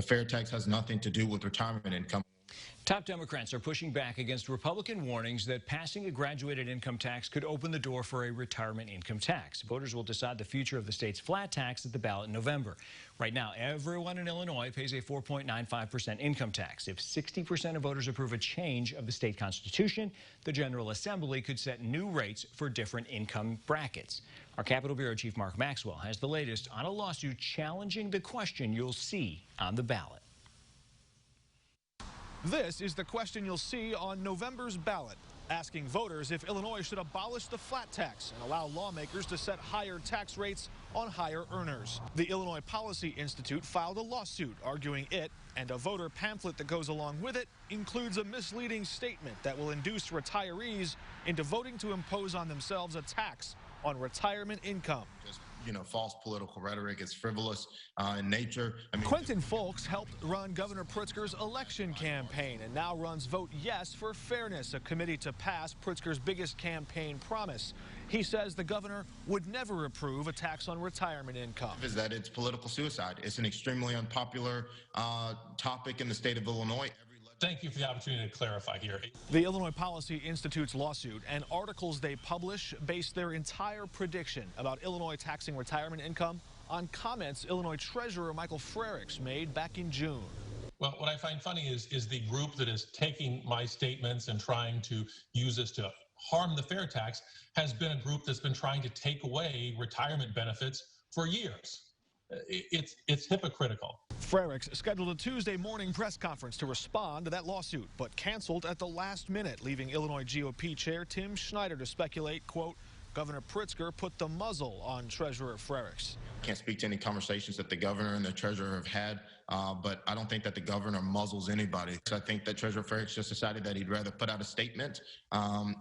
The fair tax has nothing to do with retirement income. Top Democrats are pushing back against Republican warnings that passing a graduated income tax could open the door for a retirement income tax. Voters will decide the future of the state's flat tax at the ballot in November. Right now, everyone in Illinois pays a 4.95% income tax. If 60% of voters approve a change of the state constitution, the General Assembly could set new rates for different income brackets. Our Capitol Bureau Chief Mark Maxwell has the latest on a lawsuit challenging the question you'll see on the ballot. This is the question you'll see on November's ballot, asking voters if Illinois should abolish the flat tax and allow lawmakers to set higher tax rates on higher earners. The Illinois Policy Institute filed a lawsuit arguing it and a voter pamphlet that goes along with it includes a misleading statement that will induce retirees into voting to impose on themselves a tax on retirement income. False political rhetoric. It's frivolous in nature. Quentin Folks helped run Governor Pritzker's election campaign and now runs Vote Yes for Fairness, a committee to pass Pritzker's biggest campaign promise. He says the governor would never approve a tax on retirement income. Is that it's political suicide. It's an extremely unpopular topic in the state of Illinois. Thank you for the opportunity to clarify here. The Illinois Policy Institute's lawsuit and articles they publish base their entire prediction about Illinois taxing retirement income on comments Illinois Treasurer Michael Frerichs made back in June. Well, what I find funny is the group that is taking my statements and trying to use this to harm the fair tax has been a group that's been trying to take away retirement benefits for years. It's hypocritical. Frerichs scheduled a Tuesday morning press conference to respond to that lawsuit, but canceled at the last minute, leaving Illinois GOP Chair Tim Schneider to speculate, quote, Governor Pritzker put the muzzle on Treasurer Frerichs. Can't speak to any conversations that the governor and the treasurer have had, but I don't think that the governor muzzles anybody. So I think that Treasurer Frerichs just decided that he'd rather put out a statement. I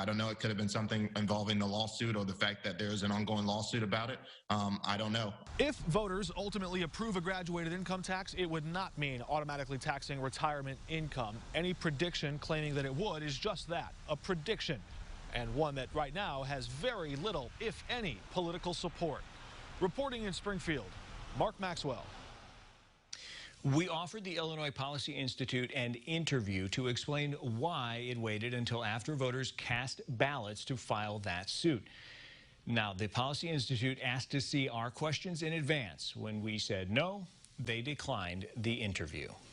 don't know. It could have been something involving the lawsuit or the fact that there's an ongoing lawsuit about it. I don't know. If voters ultimately approve a graduated income tax, it would not mean automatically taxing retirement income. Any prediction claiming that it would is just that, a prediction, and one that right now has very little, if any, political support. Reporting in Springfield, Mark Maxwell. We offered the Illinois Policy Institute an interview to explain why it waited until after voters cast ballots to file that suit. Now, the Policy Institute asked to see our questions in advance. When we said no, they declined the interview.